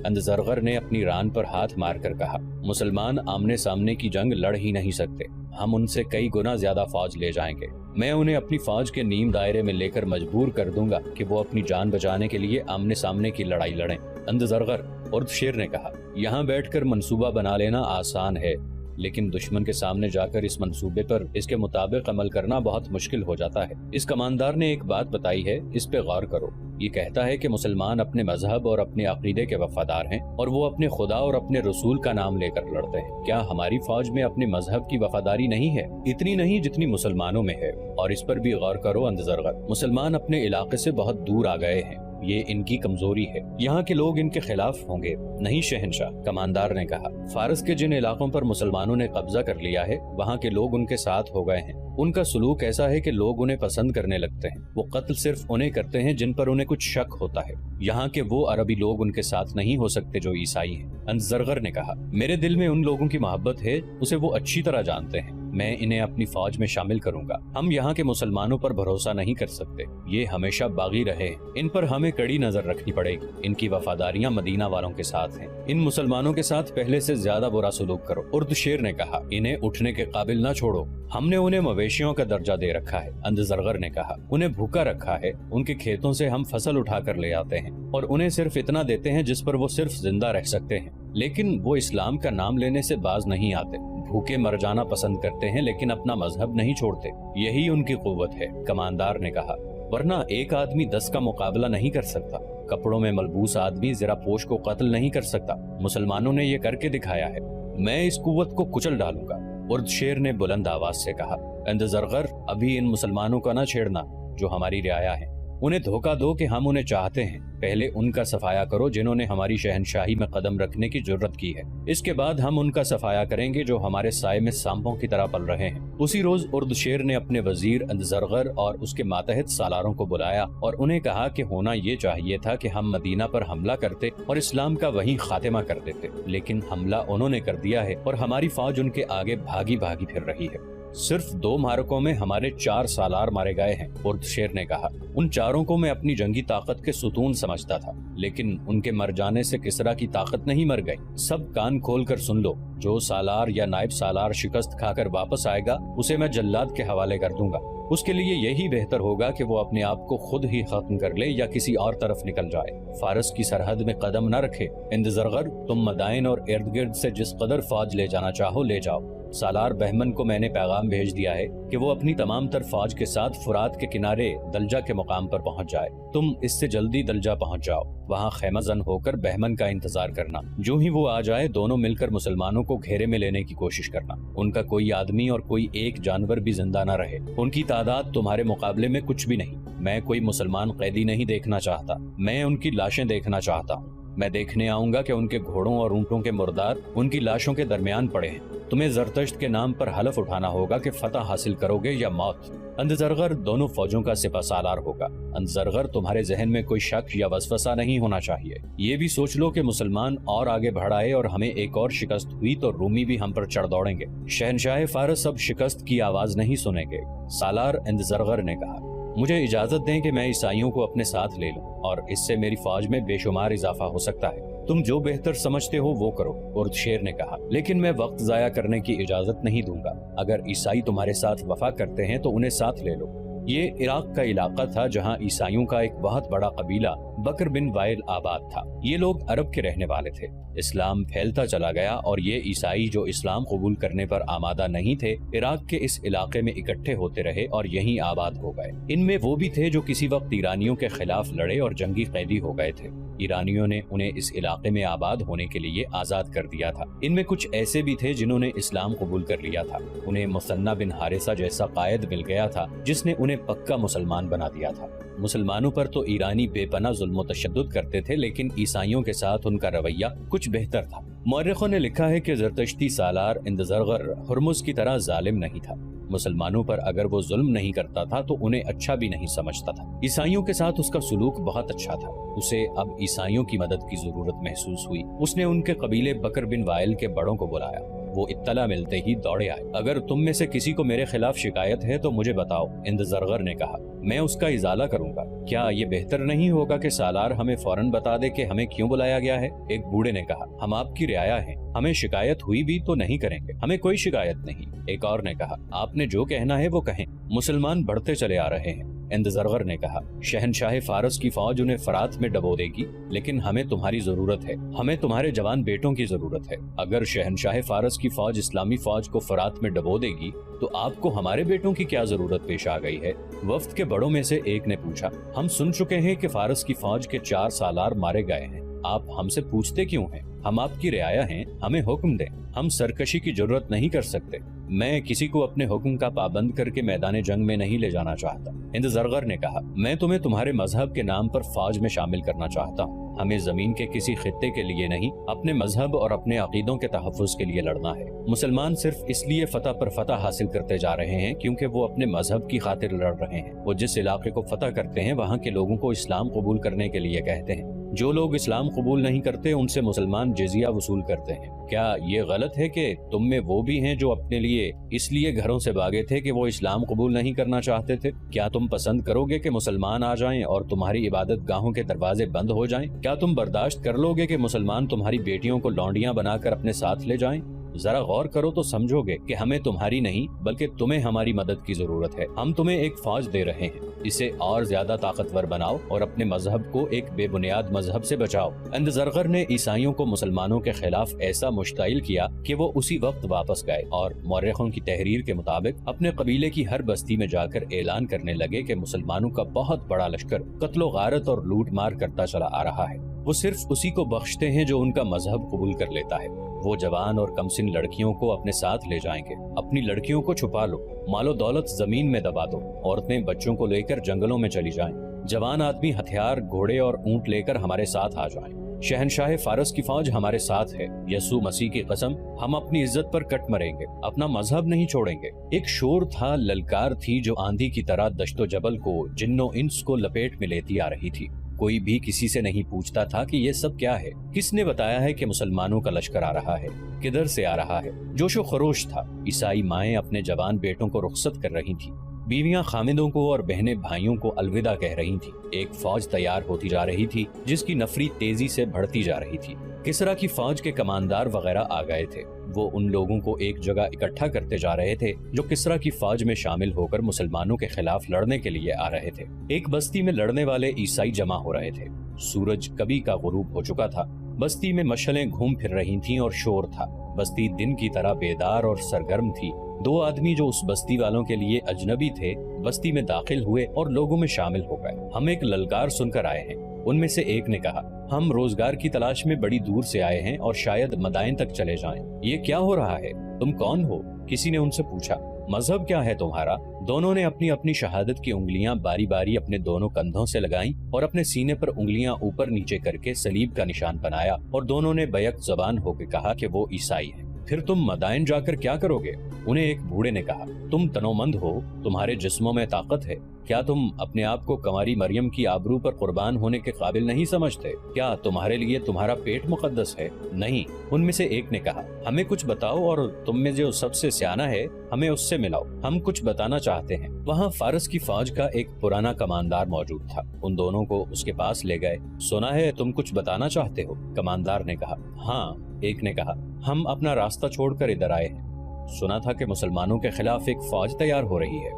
اندزرغر نے اپنی ران پر ہاتھ مار کر کہا، مسلمان آمنے سامنے کی جنگ لڑ ہی نہیں سکتے، ہم ان سے کئی گنا زیادہ فوج لے جائیں گے، میں انہیں اپنی فوج کے نیم دائرے میں لے کر مجبور کر دوں گا کہ وہ اپنی جان بچانے کے لیے آمنے سامنے کی لڑائی لڑیں۔ اندزرغر اردشیر نے کہا، یہاں بیٹھ کر منصوبہ بنا لینا آسان ہے، لیکن دشمن کے سامنے جا کر اس منصوبے پر اس کے مطابق عمل کرنا بہت مشکل ہو جاتا ہے۔ اس کماندار نے ایک بات بتائی ہے، اس پہ غور کرو۔ یہ کہتا ہے کہ مسلمان اپنے مذہب اور اپنے عقیدے کے وفادار ہیں اور وہ اپنے خدا اور اپنے رسول کا نام لے کر لڑتے ہیں۔ کیا ہماری فوج میں اپنے مذہب کی وفاداری نہیں ہے؟ اتنی نہیں جتنی مسلمانوں میں ہے، اور اس پر بھی غور کرو اندزرغر، مسلمان اپنے علاقے سے بہت دور آ گئے ہیں، یہ ان کی کمزوری ہے، یہاں کے لوگ ان کے خلاف ہوں گے۔ نہیں شہنشاہ، کماندار نے کہا، فارس کے جن علاقوں پر مسلمانوں نے قبضہ کر لیا ہے وہاں کے لوگ ان کے ساتھ ہو گئے ہیں، ان کا سلوک ایسا ہے کہ لوگ انہیں پسند کرنے لگتے ہیں، وہ قتل صرف انہیں کرتے ہیں جن پر انہیں کچھ شک ہوتا ہے، یہاں کے وہ عربی لوگ ان کے ساتھ نہیں ہو سکتے جو عیسائی ہیں۔ اندزرغر نے کہا، میرے دل میں ان لوگوں کی محبت ہے، اسے وہ اچھی طرح جانتے ہیں، میں انہیں اپنی فوج میں شامل کروں گا۔ ہم یہاں کے مسلمانوں پر بھروسہ نہیں کر سکتے، یہ ہمیشہ باغی رہے، ان پر ہمیں کڑی نظر رکھنی پڑے گی، ان کی وفاداریاں مدینہ والوں کے ساتھ ہیں، ان مسلمانوں کے ساتھ پہلے سے زیادہ برا سلوک کرو۔ اردشیر نے کہا، انہیں اٹھنے کے قابل نہ چھوڑو، ہم نے انہیں مویشیوں کا درجہ دے رکھا ہے۔ اندزرغر نے کہا، انہیں بھوکا رکھا ہے، ان کے کھیتوں سے ہم فصل اٹھا کر لے آتے ہیں اور انہیں صرف اتنا دیتے ہیں جس پر وہ صرف زندہ رہ سکتے ہیں، لیکن وہ اسلام کا نام لینے سے باز نہیں آتے، بھوکے مر جانا پسند کرتے ہیں لیکن اپنا مذہب نہیں چھوڑتے، یہی ان کی قوت ہے۔ کماندار نے کہا، ورنہ ایک آدمی 10 کا مقابلہ نہیں کر سکتا، کپڑوں میں ملبوس آدمی ذرا پوش کو قتل نہیں کر سکتا، مسلمانوں نے یہ کر کے دکھایا ہے، میں اس قوت کو کچل ڈالوں گا۔ اردشیر نے بلند آواز سے کہا، اندزرغر، ابھی ان مسلمانوں کا نہ چھیڑنا جو ہماری رعایا ہیں، انہیں دھوکہ دو کہ ہم انہیں چاہتے ہیں، پہلے ان کا صفایا کرو جنہوں نے ہماری شہنشاہی میں قدم رکھنے کی جرت کی ہے، اس کے بعد ہم ان کا صفایا کریں گے جو ہمارے سائے میں سانپوں کی طرح پل رہے ہیں۔ اسی روز اردشیر نے اپنے وزیر اندزرغر اور اس کے ماتحت سالاروں کو بلایا اور انہیں کہا کہ ہونا یہ چاہیے تھا کہ ہم مدینہ پر حملہ کرتے اور اسلام کا وہیں خاتمہ کر دیتے، لیکن حملہ انہوں نے کر دیا ہے اور ہماری فوج ان کے آگے بھاگی بھاگی پھر رہی ہے۔ صرف 2 معرکوں میں ہمارے 4 سالار مارے گئے ہیں۔ اردشیر نے کہا، ان چاروں کو میں اپنی جنگی طاقت کے ستون سمجھتا تھا، لیکن ان کے مر جانے سے کسرا کی طاقت نہیں مر گئی۔ سب کان کھول کر سن لو، جو سالار یا نائب سالار شکست کھا کر واپس آئے گا اسے میں جلاد کے حوالے کر دوں گا، اس کے لیے یہی بہتر ہوگا کہ وہ اپنے آپ کو خود ہی ختم کر لے یا کسی اور طرف نکل جائے، فارس کی سرحد میں قدم نہ رکھے۔ اندزرغر، تم مدائن اور ارد گرد سے جس قدر فوج لے جانا چاہو لے جاؤ۔ سالار بہمن کو میں نے پیغام بھیج دیا ہے کہ وہ اپنی تمام تر فوج کے ساتھ فرات کے کنارے دلجہ کے مقام پر پہنچ جائے، تم اس سے جلدی دلجہ پہنچ جاؤ، وہاں خیمہ زن ہو کر بہمن کا انتظار کرنا، جو ہی وہ آ جائے دونوں مل کر مسلمانوں کو گھیرے میں لینے کی کوشش کرنا، ان کا کوئی آدمی اور کوئی ایک جانور بھی زندہ نہ رہے، ان کی تعداد تمہارے مقابلے میں کچھ بھی نہیں، میں کوئی مسلمان قیدی نہیں دیکھنا چاہتا، میں ان کی لاشیں دیکھنا چاہتا ہوں، میں دیکھنے آؤں گا کہ ان کے گھوڑوں اور اونٹوں کے مردار ان کی لاشوں کے درمیان پڑے ہیں، تمہیں زرتشت کے نام پر حلف اٹھانا ہوگا کہ فتح حاصل کرو گے یا موت۔ اندزرغر دونوں فوجوں کا سپہ سالار ہوگا۔ اندزرغر، تمہارے ذہن میں کوئی شک یا وسوسہ نہیں ہونا چاہیے، یہ بھی سوچ لو کہ مسلمان اور آگے بڑھائے اور ہمیں ایک اور شکست ہوئی تو رومی بھی ہم پر چڑھ دوڑیں گے، شہنشاہ فارس اب شکست کی آواز نہیں سنیں گے۔ سالار اندزرغر نے کہا، مجھے اجازت دیں کہ میں عیسائیوں کو اپنے ساتھ لے لوں اور اس سے میری فوج میں بے شمار اضافہ ہو سکتا ہے، تم جو بہتر سمجھتے ہو وہ کرو۔ اردشیر نے کہا، لیکن میں وقت ضائع کرنے کی اجازت نہیں دوں گا، اگر عیسائی تمہارے ساتھ وفا کرتے ہیں تو انہیں ساتھ لے لو۔ یہ عراق کا علاقہ تھا جہاں عیسائیوں کا ایک بہت بڑا قبیلہ بکر بن وائل آباد تھا، یہ لوگ عرب کے رہنے والے تھے، اسلام پھیلتا چلا گیا اور یہ عیسائی جو اسلام قبول کرنے پر آمادہ نہیں تھے عراق کے اس علاقے میں اکٹھے ہوتے رہے اور یہیں آباد ہو گئے۔ ان میں وہ بھی تھے جو کسی وقت ایرانیوں کے خلاف لڑے اور جنگی قیدی ہو گئے تھے، ایرانیوں نے انہیں اس علاقے میں آباد ہونے کے لیے آزاد کر دیا تھا۔ ان میں کچھ ایسے بھی تھے جنہوں نے اسلام قبول کر لیا تھا، انہیں مثنہ بن حارثہ جیسا قائد مل گیا تھا جس نے انہیں پکا مسلمان بنا دیا تھا۔ مسلمانوں پر تو ایرانی بے پناہ ظلم و تشدد کرتے تھے، لیکن عیسائیوں کے ساتھ ان کا رویہ کچھ بہتر تھا۔ مورخوں نے لکھا ہے کہ زرتشتی سالار اندزرغر ہرمز کی طرح ظالم نہیں تھا، مسلمانوں پر اگر وہ ظلم نہیں کرتا تھا تو انہیں اچھا بھی نہیں سمجھتا تھا، عیسائیوں کے ساتھ اس کا سلوک بہت اچھا تھا، اسے اب عیسائیوں کی مدد کی ضرورت محسوس ہوئی۔ اس نے ان کے قبیلے بکر بن وائل کے بڑوں کو بلایا، وہ اطلاع ملتے ہی دوڑے آئے۔ اگر تم میں سے کسی کو میرے خلاف شکایت ہے تو مجھے بتاؤ، اندزرغر نے کہا، میں اس کا ازالہ کروں گا۔ کیا یہ بہتر نہیں ہوگا کہ سالار ہمیں فوراً بتا دے کہ ہمیں کیوں بلایا گیا ہے؟ ایک بوڑھے نے کہا، ہم آپ کی رعایا ہیں، ہمیں شکایت ہوئی بھی تو نہیں کریں گے، ہمیں کوئی شکایت نہیں۔ ایک اور نے کہا، آپ نے جو کہنا ہے وہ کہیں، مسلمان بڑھتے چلے آ رہے ہیں۔ اندزرغر نے کہا، شہنشاہ فارس کی فوج انہیں فرات میں ڈبو دے گی، لیکن ہمیں تمہاری ضرورت ہے، ہمیں تمہارے جوان بیٹوں کی ضرورت ہے۔ اگر شہنشاہ فارس کی فوج اسلامی فوج کو فرات میں ڈبو دے گی تو آپ کو ہمارے بیٹوں کی کیا ضرورت پیش آ گئی ہے؟ وفد کے بڑوں میں سے ایک نے پوچھا، ہم سن چکے ہیں کہ فارس کی فوج کے 4 سالار مارے گئے ہیں، آپ ہم سے پوچھتے کیوں ہیں؟ ہم آپ کی رعایا ہیں، ہمیں حکم دیں، ہم سرکشی کی جرت نہیں کر سکتے۔ میں کسی کو اپنے حکم کا پابند کر کے میدان جنگ میں نہیں لے جانا چاہتا۔ اندزرغر نے کہا، میں تمہیں تمہارے مذہب کے نام پر فوج میں شامل کرنا چاہتا ہوں، ہمیں زمین کے کسی خطے کے لیے نہیں، اپنے مذہب اور اپنے عقیدوں کے تحفظ کے لیے لڑنا ہے۔ مسلمان صرف اس لیے فتح پر فتح حاصل کرتے جا رہے ہیں کیونکہ وہ اپنے مذہب کی خاطر لڑ رہے ہیں۔ وہ جس علاقے کو فتح کرتے ہیں وہاں کے لوگوں کو اسلام قبول کرنے کے لیے کہتے ہیں، جو لوگ اسلام قبول نہیں کرتے ان سے مسلمان جزیہ وصول کرتے ہیں۔ کیا یہ غلط ہے کہ تم میں وہ بھی ہیں جو اپنے لیے اس لیے گھروں سے بھاگے تھے کہ وہ اسلام قبول نہیں کرنا چاہتے تھے؟ کیا تم پسند کرو گے کہ مسلمان آ جائیں اور تمہاری عبادت گاہوں کے دروازے بند ہو جائیں؟ کیا تم برداشت کر لو گے کہ مسلمان تمہاری بیٹیوں کو لونڈیاں بنا کر اپنے ساتھ لے جائیں؟ ذرا غور کرو تو سمجھو گے کہ ہمیں تمہاری نہیں بلکہ تمہیں ہماری مدد کی ضرورت ہے۔ ہم تمہیں ایک فوج دے رہے ہیں، اسے اور زیادہ طاقتور بناؤ اور اپنے مذہب کو ایک بے بنیاد مذہب سے بچاؤ۔ اندزرغر نے عیسائیوں کو مسلمانوں کے خلاف ایسا مشتعل کیا کہ وہ اسی وقت واپس گئے اور مورخوں کی تحریر کے مطابق اپنے قبیلے کی ہر بستی میں جا کر اعلان کرنے لگے کہ مسلمانوں کا بہت بڑا لشکر قتل و غارت اور لوٹ مار کرتا چلا آ رہا ہے، وہ صرف اسی کو بخشتے ہیں جو ان کا مذہب قبول کر لیتا ہے۔ وہ جوان اور کمسن لڑکیوں کو اپنے ساتھ لے جائیں گے، اپنی لڑکیوں کو چھپا لو، مال و دولت زمین میں دبا دو، عورتیں بچوں کو لے کر جنگلوں میں چلی جائیں، جوان آدمی ہتھیار، گھوڑے اور اونٹ لے کر ہمارے ساتھ آ جائیں۔ شہنشاہ فارس کی فوج ہمارے ساتھ ہے، یسوع مسیح کی قسم، ہم اپنی عزت پر کٹ مریں گے، اپنا مذہب نہیں چھوڑیں گے۔ ایک شور تھا، للکار تھی جو آندھی کی طرح دشت و جبل کو، جن و انس کو لپیٹ میں لیتی آ رہی تھی۔ کوئی بھی کسی سے نہیں پوچھتا تھا کہ یہ سب کیا ہے، کس نے بتایا ہے کہ مسلمانوں کا لشکر آ رہا ہے، کدھر سے آ رہا ہے۔ جوش و خروش تھا، عیسائی مائیں اپنے جوان بیٹوں کو رخصت کر رہی تھیں، بیویاں خامدوں کو اور بہنیں بھائیوں کو الوداع کہہ رہی تھیں۔ ایک فوج تیار ہوتی جا رہی تھی جس کی نفری تیزی سے بڑھتی جا رہی تھی۔ کسرا کی فوج کے کماندار وغیرہ آ گئے تھے، وہ ان لوگوں کو ایک جگہ اکٹھا کرتے جا رہے تھے جو کسرا کی فوج میں شامل ہو کر مسلمانوں کے خلاف لڑنے کے لیے آ رہے تھے۔ ایک بستی میں لڑنے والے عیسائی جمع ہو رہے تھے، سورج کبھی کا غروب ہو چکا تھا، بستی میں مشعلیں گھوم پھر رہی تھیں اور شور تھا، بستی دن کی طرح بیدار اور سرگرم تھی۔ 2 آدمی جو اس بستی والوں کے لیے اجنبی تھے بستی میں داخل ہوئے اور لوگوں میں شامل ہو گئے۔ ہم ایک للکار سن کر آئے ہیں، ان میں سے ایک نے کہا، ہم روزگار کی تلاش میں بڑی دور سے آئے ہیں اور شاید مدائن تک چلے جائیں۔ یہ کیا ہو رہا ہے؟ تم کون ہو؟ کسی نے ان سے پوچھا۔ مذہب کیا ہے تمہارا؟ دونوں نے اپنی اپنی شہادت کی انگلیاں باری باری اپنے دونوں کندھوں سے لگائیں اور اپنے سینے پر انگلیاں اوپر نیچے کر کے صلیب کا نشان بنایا، اور دونوں نے بیک زبان ہو کے کہا کہ وہ عیسائی ہیں۔ پھر تم مدائن جا کر کیا کرو گے؟ انہیں ایک بوڑھے نے کہا، تم تنومند ہو، تمہارے جسموں میں طاقت ہے، کیا تم اپنے آپ کو کنواری مریم کی آبرو پر قربان ہونے کے قابل نہیں سمجھتے؟ کیا تمہارے لیے تمہارا پیٹ مقدس ہے؟ نہیں۔ ان میں سے ایک نے کہا، ہمیں کچھ بتاؤ اور تم میں جو سب سے سیانا ہے ہمیں اس سے ملاؤ، ہم کچھ بتانا چاہتے ہیں۔ وہاں فارس کی فوج کا ایک پرانا کماندار موجود تھا، ان دونوں کو اس کے پاس لے گئے۔ سنا ہے تم کچھ بتانا چاہتے ہو؟ کماندار نے کہا، ہاں۔ ایک نے کہا، ہم اپنا راستہ چھوڑ کر ادھر آئے ہیں، سنا تھا کہ مسلمانوں کے خلاف ایک فوج تیار ہو رہی ہے۔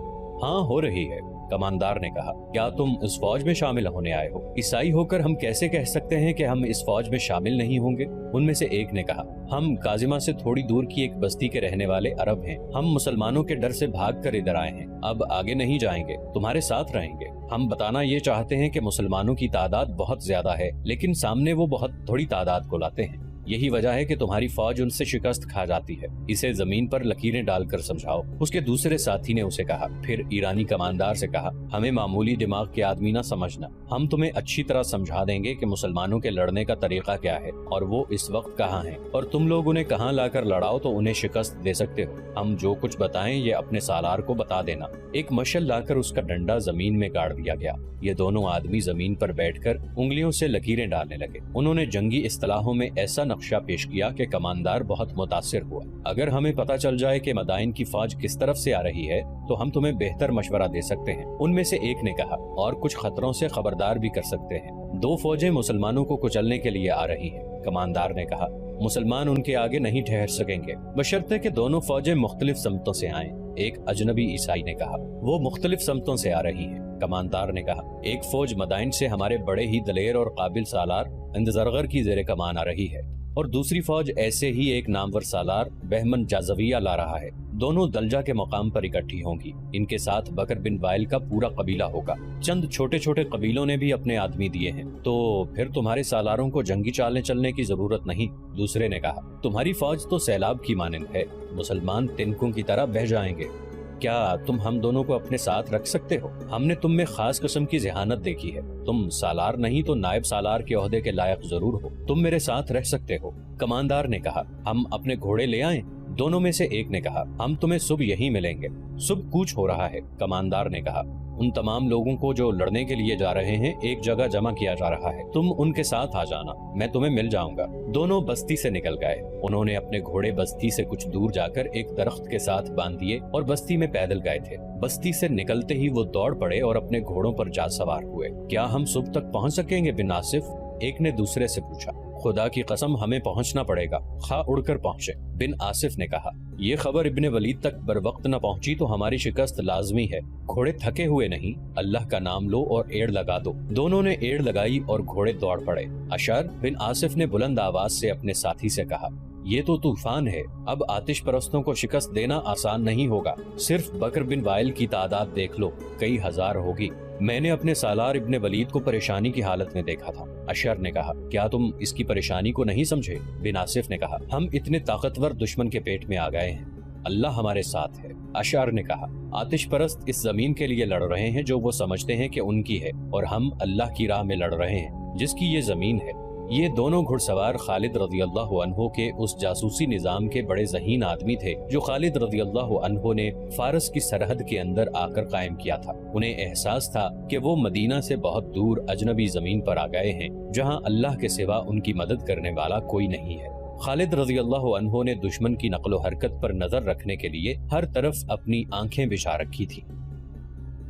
ہاں، ہو رہی ہے۔ کماندار نے کہا، کیا تم اس فوج میں شامل ہونے آئے ہو؟ عیسائی ہو کر ہم کیسے کہہ سکتے ہیں کہ ہم اس فوج میں شامل نہیں ہوں گے؟ ان میں سے ایک نے کہا، ہم کاظمہ سے تھوڑی دور کی ایک بستی کے رہنے والے عرب ہیں، ہم مسلمانوں کے ڈر سے بھاگ کر ادھر آئے ہیں، اب آگے نہیں جائیں گے، تمہارے ساتھ رہیں گے۔ ہم بتانا یہ چاہتے ہیں کہ مسلمانوں کی تعداد بہت زیادہ ہے، لیکن سامنے وہ بہت تھوڑی تعداد کو لاتے ہیں، یہی وجہ ہے کہ تمہاری فوج ان سے شکست کھا جاتی ہے، اسے زمین پر لکیریں ڈال کر سمجھاؤ۔ اس کے دوسرے ساتھی نے اسے کہا۔ پھر ایرانی کماندار سے کہا، ہمیں معمولی دماغ کے آدمی نہ سمجھنا، ہم تمہیں اچھی طرح سمجھا دیں گے کہ مسلمانوں کے لڑنے کا طریقہ کیا ہے اور وہ اس وقت کہاں ہیں، اور تم لوگ انہیں کہاں لا کر لڑاؤ تو انہیں شکست دے سکتے ہو۔ ہم جو کچھ بتائیں یہ اپنے سالار کو بتا دینا۔ ایک مشعل لا کر اس کا ڈنڈا زمین میں گاڑ دیا گیا۔ یہ دونوں آدمی زمین پر بیٹھ کر انگلیوں سے لکیریں ڈالنے لگے۔ انہوں نے جنگی اصطلاحوں میں ایسا نقشہ پیش کیا کہ کماندار بہت متاثر ہوا۔ اگر ہمیں پتہ چل جائے کہ مدائن کی فوج کس طرف سے آ رہی ہے تو ہم تمہیں بہتر مشورہ دے سکتے ہیں، ان میں سے ایک نے کہا، اور کچھ خطروں سے خبردار بھی کر سکتے ہیں۔ 2 فوجیں مسلمانوں کو کچلنے کے لیے آ رہی ہیں، کماندار نے کہا۔ مسلمان ان کے آگے نہیں ٹھہر سکیں گے، بشرطے کہ دونوں فوجیں مختلف سمتوں سے آئیں، ایک اجنبی عیسائی نے کہا۔ وہ مختلف سمتوں سے آ رہی ہیں، کماندار نے کہا۔ ایک فوج مدائن سے ہمارے بڑے ہی دلیر اور قابل سالار اندزرغر کی زیر کمان آ رہی ہے، اور دوسری فوج ایسے ہی ایک نامور سالار بہمن جازویہ لا رہا ہے۔ دونوں دلجا کے مقام پر اکٹھی ہوں گی، ان کے ساتھ بکر بن وائل کا پورا قبیلہ ہوگا، چند چھوٹے چھوٹے قبیلوں نے بھی اپنے آدمی دیے ہیں، تو پھر تمہارے سالاروں کو جنگی چالیں چلنے کی ضرورت نہیں، دوسرے نے کہا۔ تمہاری فوج تو سیلاب کی مانند ہے، مسلمان تنکوں کی طرح بہہ جائیں گے۔ کیا تم ہم دونوں کو اپنے ساتھ رکھ سکتے ہو؟ ہم نے تم میں خاص قسم کی ذہانت دیکھی ہے، تم سالار نہیں تو نائب سالار کے عہدے کے لائق ضرور ہو، تم میرے ساتھ رہ سکتے ہو۔ کماندار نے کہا، ہم اپنے گھوڑے لے آئیں؟ دونوں میں سے ایک نے کہا، ہم تمہیں صبح یہیں ملیں گے۔ صبح کوچ ہو رہا ہے، کماندار نے کہا۔ ان تمام لوگوں کو جو لڑنے کے لیے جا رہے ہیں ایک جگہ جمع کیا جا رہا ہے، تم ان کے ساتھ آ جانا، میں تمہیں مل جاؤں گا۔ دونوں بستی سے نکل گئے، انہوں نے اپنے گھوڑے بستی سے کچھ دور جا کر ایک درخت کے ساتھ باندھ دیے اور بستی میں پیدل گئے تھے۔ بستی سے نکلتے ہی وہ دوڑ پڑے اور اپنے گھوڑوں پر جا سوار ہوئے۔ کیا ہم صبح تک پہنچ سکیں گے بن آصف؟ ایک نے دوسرے سے پوچھا۔ خدا کی قسم ہمیں پہنچنا پڑے گا، خواہ اڑ کر پہنچے، بن آصف نے کہا۔ یہ خبر ابن ولید تک بر وقت نہ پہنچی تو ہماری شکست لازمی ہے، گھوڑے تھکے ہوئے نہیں، اللہ کا نام لو اور ایڑ لگا دو۔ دونوں نے ایڑ لگائی اور گھوڑے دوڑ پڑے۔ اشعر بن آصف نے بلند آواز سے اپنے ساتھی سے کہا، یہ تو طوفان ہے، اب آتش پرستوں کو شکست دینا آسان نہیں ہوگا، صرف بکر بن وائل کی تعداد دیکھ لو، کئی ہزار ہوگی۔ میں نے اپنے سالار ابن ولید کو پریشانی کی حالت میں دیکھا تھا، اشعر نے کہا۔ کیا تم اس کی پریشانی کو نہیں سمجھے؟ بن آصف نے کہا، ہم اتنے طاقتور دشمن کے پیٹ میں آ گئے ہیں، اللہ ہمارے ساتھ ہے۔ اشعر نے کہا، آتش پرست اس زمین کے لیے لڑ رہے ہیں جو وہ سمجھتے ہیں کہ ان کی ہے، اور ہم اللہ کی راہ میں لڑ رہے ہیں جس کی یہ زمین ہے۔ یہ دونوں گھڑ سوار خالد رضی اللہ عنہ کے اس جاسوسی نظام کے بڑے ذہین آدمی تھے جو خالد رضی اللہ عنہ نے فارس کی سرحد کے اندر آ کر قائم کیا تھا۔ انہیں احساس تھا کہ وہ مدینہ سے بہت دور اجنبی زمین پر آ گئے ہیں جہاں اللہ کے سوا ان کی مدد کرنے والا کوئی نہیں ہے۔ خالد رضی اللہ عنہ نے دشمن کی نقل و حرکت پر نظر رکھنے کے لیے ہر طرف اپنی آنکھیں بچھا رکھی تھی۔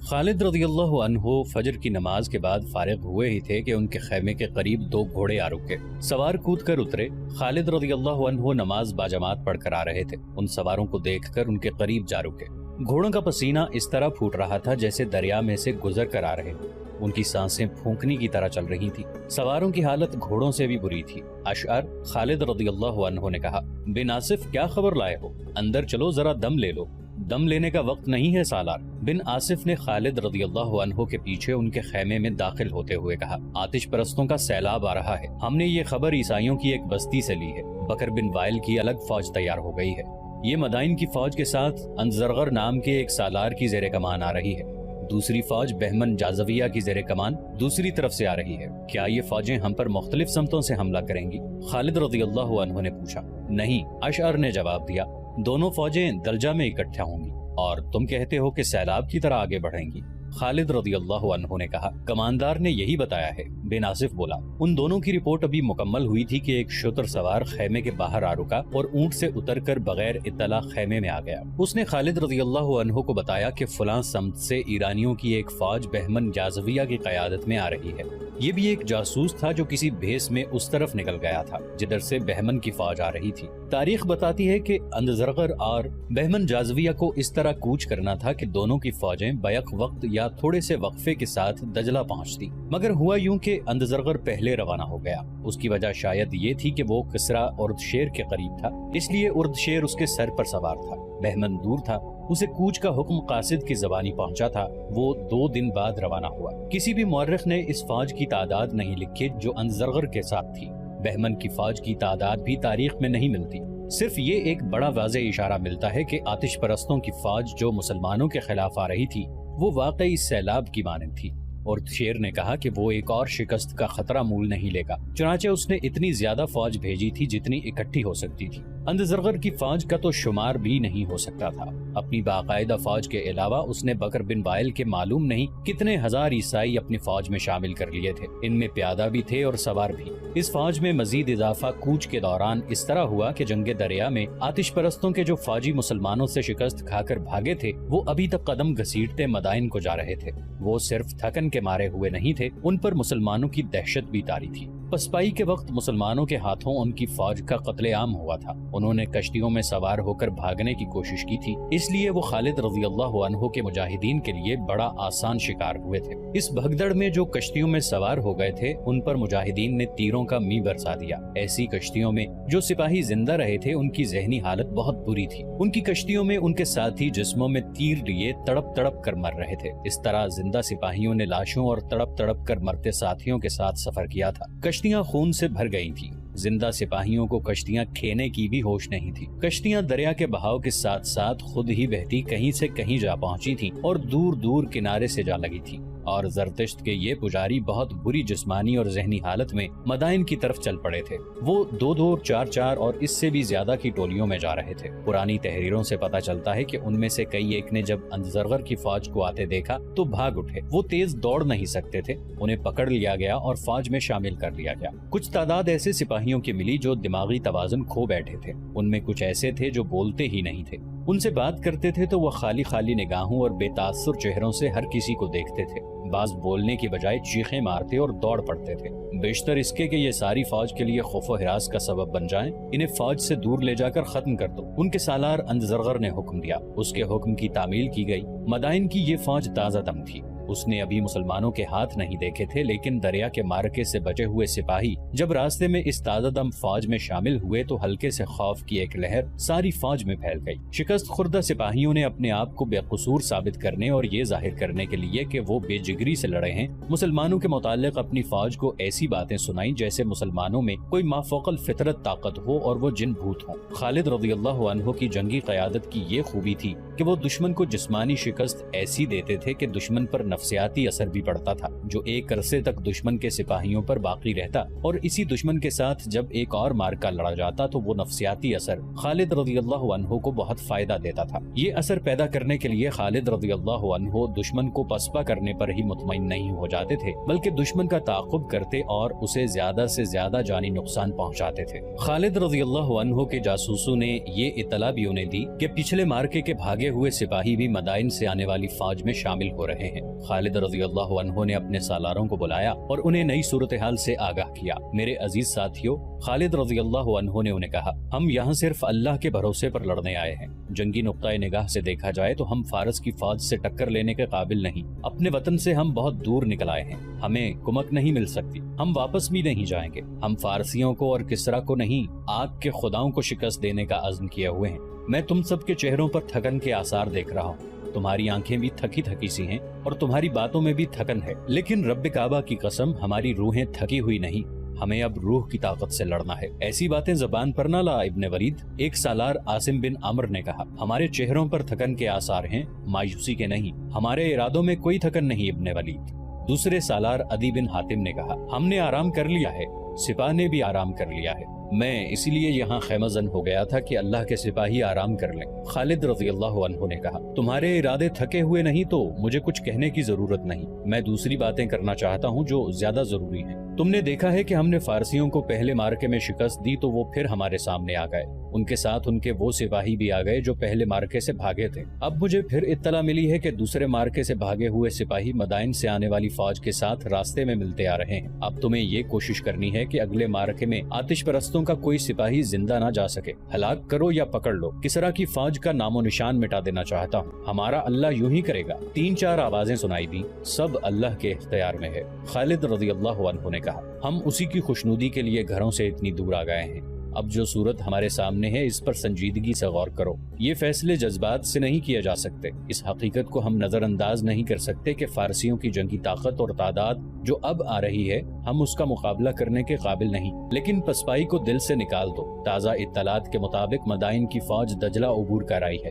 خالد رضی اللہ عنہ فجر کی نماز کے بعد فارغ ہوئے ہی تھے کہ ان کے خیمے کے قریب 2 گھوڑے آ رکے، سوار کود کر اترے۔ خالد رضی اللہ عنہ نماز باجماعت پڑھ کر آ رہے تھے، ان سواروں کو دیکھ کر ان کے قریب جا رکے۔ گھوڑوں کا پسینہ اس طرح پھوٹ رہا تھا جیسے دریا میں سے گزر کر آ رہے ہوں، ان کی سانسیں پھونکنی کی طرح چل رہی تھی، سواروں کی حالت گھوڑوں سے بھی بری تھی۔ اشعر خالد رضی اللہ عنہ نے کہا، بن آصف کیا خبر لائے ہو؟ اندر چلو ذرا دم لے لو۔ دم لینے کا وقت نہیں ہے سالار، بن آصف نے خالد رضی اللہ عنہ کے پیچھے ان کے خیمے میں داخل ہوتے ہوئے کہا، آتش پرستوں کا سیلاب آ رہا ہے، ہم نے یہ خبر عیسائیوں کی ایک بستی سے لی ہے، بکر بن وائل کی الگ فوج تیار ہو گئی ہے، یہ مدائن کی فوج کے ساتھ انزرغر نام کے ایک سالار کی زیر کمان آ رہی ہے، دوسری فوج بہمن جازویہ کی زیر کمان دوسری طرف سے آ رہی ہے۔ کیا یہ فوجیں ہم پر مختلف سمتوں سے حملہ کریں گی؟ خالد رضی اللہ عنہ نے پوچھا۔ نہیں، اشعر نے جواب دیا، دونوں فوجیں دلجا میں اکٹھا ہوں گی، اور تم کہتے ہو کہ سیلاب کی طرح آگے بڑھیں گی۔ خالد رضی اللہ عنہ نے کہا، کماندار نے یہی بتایا ہے۔ بن آصف بولا، ان دونوں کی رپورٹ ابھی مکمل ہوئی تھی کہ ایک شتر سوار خیمے کے باہر آ رکا اور اونٹ سے اتر کر بغیر اطلاع خیمے میں آ گیا۔ اس نے خالد رضی اللہ عنہ کو بتایا کہ فلاں سمت سے ایرانیوں کی ایک فوج بہمن جازویہ کی قیادت میں آ رہی ہے۔ یہ بھی ایک جاسوس تھا جو کسی بھیس میں اس طرف نکل گیا تھا جدھر سے بہمن کی فوج آ رہی تھی۔ تاریخ بتاتی ہے کہ اندزرغر اور بہمن جازویہ کو اس طرح کوچ کرنا تھا کہ دونوں کی فوجیں بیک وقت یا تھوڑے سے وقفے کے ساتھ دجلہ پہنچتی، مگر ہوا یوں کہ اندزرغر پہلے روانہ ہو گیا۔ اس کی وجہ شاید یہ تھی کہ وہ کسرا اردشیر کے قریب تھا، اس لیے اردشیر اس کے سر پر سوار تھا۔ بہمن دور تھا، اسے کوچ کا حکم قاصد کی زبانی پہنچا تھا، وہ 2 دن بعد روانہ ہوا۔ کسی بھی مورخ نے اس فوج کی تعداد نہیں لکھی جو انزرغر کے ساتھ تھی۔ بہمن کی فوج کی تعداد بھی تاریخ میں نہیں ملتی، صرف یہ ایک بڑا واضح اشارہ ملتا ہے کہ آتش پرستوں کی فوج جو مسلمانوں کے خلاف آ رہی تھی وہ واقعی سیلاب کی مانند تھی، اور شیر نے کہا کہ وہ ایک اور شکست کا خطرہ مول نہیں لے گا، چنانچہ اس نے اتنی زیادہ فوج بھیجی تھی جتنی اکٹھی ہو سکتی تھی۔ اندزرغر کی فوج کا تو شمار بھی نہیں ہو سکتا تھا۔ اپنی باقاعدہ فوج کے علاوہ اس نے بکر بن وائل کے معلوم نہیں کتنے ہزار عیسائی اپنی فوج میں شامل کر لیے تھے، ان میں پیادہ بھی تھے اور سوار بھی۔ اس فوج میں مزید اضافہ کوچ کے دوران اس طرح ہوا کہ جنگ دریا میں آتش پرستوں کے جو فوجی مسلمانوں سے شکست کھا کر بھاگے تھے وہ ابھی تک قدم گھسیٹتے مدائن کو جا رہے تھے۔ وہ صرف تھکن کے مارے ہوئے نہیں تھے، ان پر مسلمانوں کی دہشت بھی طاری تھی۔ پسپائی کے وقت مسلمانوں کے ہاتھوں ان کی فوج کا قتل عام ہوا تھا۔ انہوں نے کشتیوں میں سوار ہو کر بھاگنے کی کوشش کی تھی، اس لیے وہ خالد رضی اللہ عنہ کے مجاہدین کے لیے بڑا آسان شکار ہوئے تھے۔ اس بھگدڑ میں جو کشتیوں میں سوار ہو گئے تھے ان پر مجاہدین نے تیروں کا می برسا دیا۔ ایسی کشتیوں میں جو سپاہی زندہ رہے تھے ان کی ذہنی حالت بہت بری تھی۔ ان کی کشتیوں میں ان کے ساتھی جسموں میں تیر لیے تڑپ تڑپ کر مر رہے تھے۔ اس طرح زندہ سپاہیوں نے لاشوں اور تڑپ تڑپ کر مرتے ساتھیوں کے ساتھ سفر کیا تھا۔ کشتیاں خون سے بھر گئی تھیں۔ زندہ سپاہیوں کو کشتیاں کھینے کی بھی ہوش نہیں تھی۔ کشتیاں دریا کے بہاؤ کے ساتھ ساتھ خود ہی بہتی کہیں سے کہیں جا پہنچی تھیں اور دور دور کنارے سے جا لگی تھیں، اور زرتشت کے یہ پجاری بہت بری جسمانی اور ذہنی حالت میں مدائن کی طرف چل پڑے تھے۔ وہ دو دو چار چار اور اس سے بھی زیادہ کی ٹولیوں میں جا رہے تھے۔ پرانی تحریروں سے پتہ چلتا ہے کہ ان میں سے کئی ایک نے جب اندزرغر کی فوج کو آتے دیکھا تو بھاگ اٹھے۔ وہ تیز دوڑ نہیں سکتے تھے، انہیں پکڑ لیا گیا اور فوج میں شامل کر لیا گیا۔ کچھ تعداد ایسے سپاہیوں کی ملی جو دماغی توازن کھو بیٹھے تھے۔ ان میں کچھ ایسے تھے جو بولتے ہی نہیں تھے۔ ان سے بات کرتے تھے تو وہ خالی خالی نگاہوں اور بے تاثر چہروں سے ہر کسی کو دیکھتے تھے۔ بعض بولنے کی بجائے چیخیں مارتے اور دوڑ پڑتے تھے، بیشتر اس کے کہ یہ ساری فوج کے لیے خوف و ہراس کا سبب بن جائیں۔ انہیں فوج سے دور لے جا کر ختم کر دو۔ ان کے سالار اندزرغر نے حکم دیا، اس کے حکم کی تعمیل کی گئی۔ مدائن کی یہ فوج تازہ دم تھی۔ اس نے ابھی مسلمانوں کے ہاتھ نہیں دیکھے تھے، لیکن دریا کے مارکے سے بچے ہوئے سپاہی جب راستے میں اس تازہ دم فوج میں شامل ہوئے تو ہلکے سے خوف کی ایک لہر ساری فوج میں پھیل گئی۔ شکست خوردہ سپاہیوں نے اپنے آپ کو بے قصور ثابت کرنے اور یہ ظاہر کرنے کے لیے کہ وہ بے جگری سے لڑے ہیں، مسلمانوں کے متعلق اپنی فوج کو ایسی باتیں سنائیں جیسے مسلمانوں میں کوئی مافوق الفطرت طاقت ہو اور وہ جن بھوت ہوں۔ خالد رضی اللہ عنہ کی جنگی قیادت کی یہ خوبی تھی کہ وہ دشمن کو جسمانی شکست ایسی دیتے تھے کہ دشمن پر نفسیاتی اثر بھی پڑتا تھا، جو ایک عرصے تک دشمن کے سپاہیوں پر باقی رہتا، اور اسی دشمن کے ساتھ جب ایک اور مارکا لڑا جاتا تو وہ نفسیاتی اثر خالد رضی اللہ عنہ کو بہت فائدہ دیتا تھا۔ یہ اثر پیدا کرنے کے لیے خالد رضی اللہ عنہ دشمن کو پسپا کرنے پر ہی مطمئن نہیں ہو جاتے تھے، بلکہ دشمن کا تعاقب کرتے اور اسے زیادہ سے زیادہ جانی نقصان پہنچاتے تھے۔ خالد رضی اللہ عنہ کے جاسوسوں نے یہ اطلاع بھی انہیں دی کہ پچھلے مارکے کے بھاگے ہوئے سپاہی بھی مدائن سے آنے والی فوج میں شامل ہو رہے ہیں۔ خالد رضی اللہ عنہ نے اپنے سالاروں کو بلایا اور انہیں نئی صورتحال سے آگاہ کیا۔ میرے عزیز ساتھیوں، خالد رضی اللہ عنہ نے انہیں کہا، ہم یہاں صرف اللہ کے بھروسے پر لڑنے آئے ہیں۔ جنگی نقطۂ نگاہ سے دیکھا جائے تو ہم فارس کی فوج سے ٹکر لینے کے قابل نہیں۔ اپنے وطن سے ہم بہت دور نکل آئے ہیں، ہمیں کمک نہیں مل سکتی، ہم واپس بھی نہیں جائیں گے۔ ہم فارسیوں کو اور کسرا کو نہیں، آگ کے خداؤں کو شکست دینے کا عزم کیے ہوئے ہیں۔ میں تم سب کے چہروں پر تھکن کے آثار دیکھ رہا ہوں، تمہاری آنکھیں بھی تھکی تھکی سی ہیں اور تمہاری باتوں میں بھی تھکن ہے، لیکن رب کعبہ کی قسم ہماری روحیں تھکی ہوئی نہیں، ہمیں اب روح کی طاقت سے لڑنا ہے۔ ایسی باتیں زبان پر نہ لا ابن ولید، ایک سالار عاصم بن عمر نے کہا۔ ہمارے چہروں پر تھکن کے آثار ہیں، مایوسی کے نہیں، ہمارے ارادوں میں کوئی تھکن نہیں ابن ولید۔ دوسرے سالار عدی بن حاتم نے کہا، ہم نے آرام کر لیا ہے، سپاہ نے بھی آرام کر لیا ہے، میں اسی لیے یہاں خیمہ زن ہو گیا تھا کہ اللہ کے سپاہی آرام کر لیں۔ خالد رضی اللہ عنہ نے کہا، تمہارے ارادے تھکے ہوئے نہیں تو مجھے کچھ کہنے کی ضرورت نہیں، میں دوسری باتیں کرنا چاہتا ہوں جو زیادہ ضروری ہیں۔ تم نے دیکھا ہے کہ ہم نے فارسیوں کو پہلے مارکے میں شکست دی تو وہ پھر ہمارے سامنے آ گئے، ان کے ساتھ ان کے وہ سپاہی بھی آ گئے جو پہلے مارکے سے بھاگے تھے۔ اب مجھے پھر اطلاع ملی ہے کہ دوسرے مارکے سے بھاگے ہوئے سپاہی مدائن سے آنے والی فوج کے ساتھ راستے میں ملتے آ رہے ہیں۔ اب تمہیں یہ کوشش کرنی ہے کہ اگلے مارکے میں آتش پرستوں کا کوئی سپاہی زندہ نہ جا سکے، ہلاک کرو یا پکڑ لو۔ کسرا کی فوج کا نام و نشان مٹا دینا چاہتا ہوں، ہمارا اللہ یوں ہی کرے گا۔ 3-4 آوازیں سنائی دیں، سب اللہ کے اختیار میں ہے۔ خالد رضی اللہ عنہ نے کہا، ہم اسی کی خوشنودی کے لیے گھروں سے اتنی دور آ گئے ہیں، اب جو صورت ہمارے سامنے ہے اس پر سنجیدگی سے غور کرو۔ یہ فیصلے جذبات سے نہیں کیے جا سکتے۔ اس حقیقت کو ہم نظر انداز نہیں کر سکتے کہ فارسیوں کی جنگی طاقت اور تعداد جو اب آ رہی ہے، ہم اس کا مقابلہ کرنے کے قابل نہیں، لیکن پسپائی کو دل سے نکال دو۔ تازہ اطلاعات کے مطابق مدائن کی فوج دجلہ عبور کر آئی ہے۔